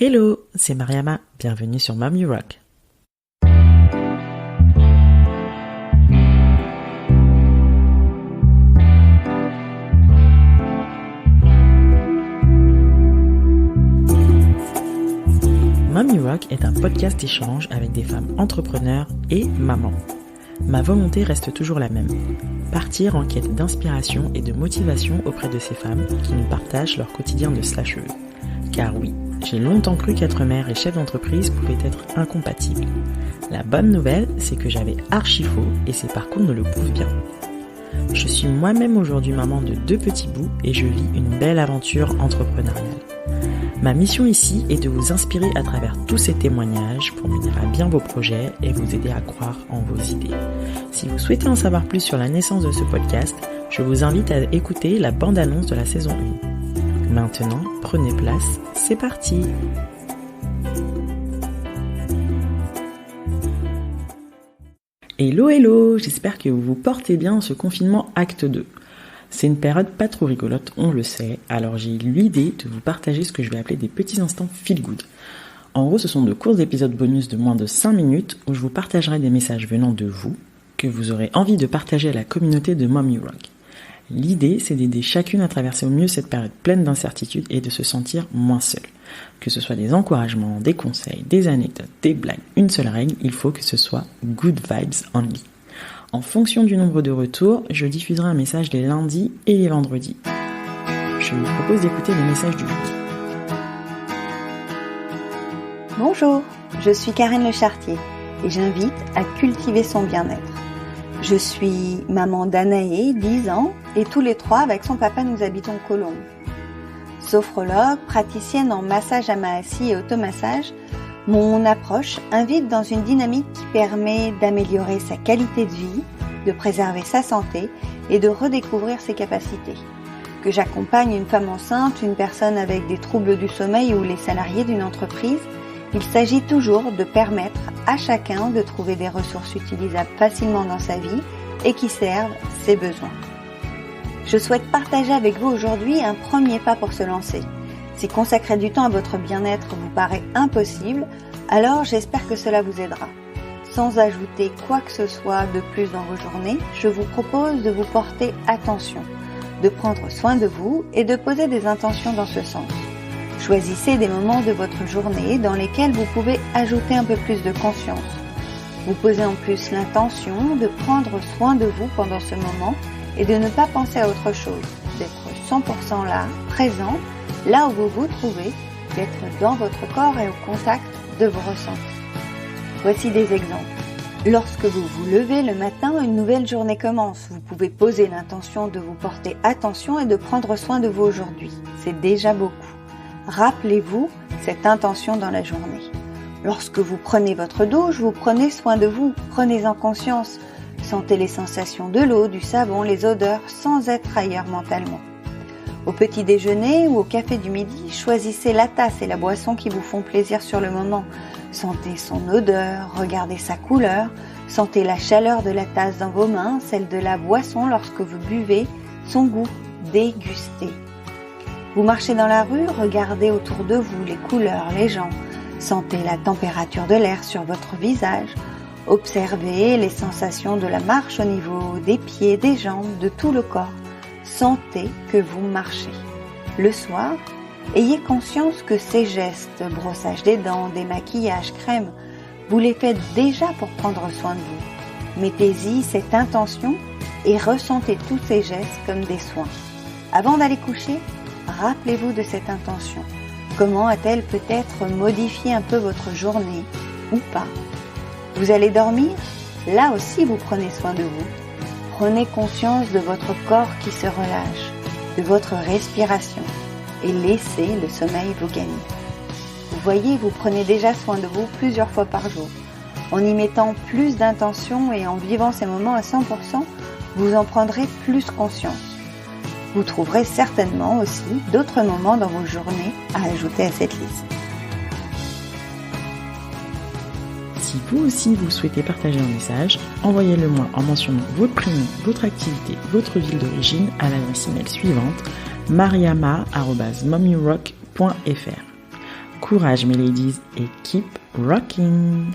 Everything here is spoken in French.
Hello, c'est Mariama, bienvenue sur Mom You Rock. Mom You Rock est un podcast d'échange avec des femmes entrepreneurs et mamans. Ma volonté reste toujours la même, partir en quête d'inspiration et de motivation auprès de ces femmes qui nous partagent leur quotidien de slasheuse. Car oui, j'ai longtemps cru qu'être mère et chef d'entreprise pouvaient être incompatibles. La bonne nouvelle, c'est que j'avais archi faux et ces parcours ne le prouvent bien. Je suis moi-même aujourd'hui maman de 2 petits bouts et je vis une belle aventure entrepreneuriale. Ma mission ici est de vous inspirer à travers tous ces témoignages pour mener à bien vos projets et vous aider à croire en vos idées. Si vous souhaitez en savoir plus sur la naissance de ce podcast, je vous invite à écouter la bande-annonce de la saison 1. Maintenant, prenez place, c'est parti! Hello, j'espère que vous vous portez bien en ce confinement acte 2. C'est une période pas trop rigolote, on le sait, alors j'ai eu l'idée de vous partager ce que je vais appeler des petits instants feel good. En gros, ce sont de courts épisodes bonus de moins de 5 minutes où je vous partagerai des messages venant de vous, que vous aurez envie de partager à la communauté de Mom You Rock. L'idée, c'est d'aider chacune à traverser au mieux cette période pleine d'incertitudes et de se sentir moins seule. Que ce soit des encouragements, des conseils, des anecdotes, des blagues, une seule règle, il faut que ce soit good vibes only. En fonction du nombre de retours, je diffuserai un message les lundis et les vendredis. Je vous propose d'écouter les messages du jour. Bonjour, je suis Karen Le Chartier et j'invite à cultiver son bien-être. Je suis maman d'Anaé, 10 ans, et tous les 3 avec son papa nous habitons Colombes. Sophrologue, praticienne en massage à main assis et automassage, mon approche invite dans une dynamique qui permet d'améliorer sa qualité de vie, de préserver sa santé et de redécouvrir ses capacités. Que j'accompagne une femme enceinte, une personne avec des troubles du sommeil ou les salariés d'une entreprise, il s'agit toujours de permettre à chacun de trouver des ressources utilisables facilement dans sa vie et qui servent ses besoins. Je souhaite partager avec vous aujourd'hui un premier pas pour se lancer. Si consacrer du temps à votre bien-être vous paraît impossible, alors j'espère que cela vous aidera. Sans ajouter quoi que ce soit de plus dans vos journées, je vous propose de vous porter attention, de prendre soin de vous et de poser des intentions dans ce sens. Choisissez des moments de votre journée dans lesquels vous pouvez ajouter un peu plus de conscience. Vous posez en plus l'intention de prendre soin de vous pendant ce moment et de ne pas penser à autre chose, d'être 100% là, présent, là où vous vous trouvez, d'être dans votre corps et au contact de vos ressentis. Voici des exemples. Lorsque vous vous levez le matin, une nouvelle journée commence. Vous pouvez poser l'intention de vous porter attention et de prendre soin de vous aujourd'hui. C'est déjà beaucoup. Rappelez-vous cette intention dans la journée. Lorsque vous prenez votre douche, vous prenez soin de vous. Prenez-en conscience. Sentez les sensations de l'eau, du savon, les odeurs, sans être ailleurs mentalement. Au petit déjeuner ou au café du midi, choisissez la tasse et la boisson qui vous font plaisir sur le moment. Sentez son odeur, regardez sa couleur, sentez la chaleur de la tasse dans vos mains, celle de la boisson lorsque vous buvez, son goût, dégustez. Vous marchez dans la rue, regardez autour de vous les couleurs, les gens, sentez la température de l'air sur votre visage, observez les sensations de la marche au niveau des pieds, des jambes, de tout le corps. Sentez que vous marchez. Le soir, ayez conscience que ces gestes, brossage des dents, démaquillage, crème, vous les faites déjà pour prendre soin de vous. Mettez-y cette intention et ressentez tous ces gestes comme des soins. Avant d'aller coucher, rappelez-vous de cette intention. Comment a-t-elle peut-être modifié un peu votre journée ou pas? Vous allez dormir? Là aussi, vous prenez soin de vous. Prenez conscience de votre corps qui se relâche, de votre respiration et laissez le sommeil vous gagner. Vous voyez, vous prenez déjà soin de vous plusieurs fois par jour. En y mettant plus d'intention et en vivant ces moments à 100%, vous en prendrez plus conscience. Vous trouverez certainement aussi d'autres moments dans vos journées à ajouter à cette liste. Si vous aussi vous souhaitez partager un message, envoyez-le moi en mentionnant votre prénom, votre activité, votre ville d'origine à l'adresse email suivante mariama@mommyrock.fr. Courage mes ladies et keep rocking!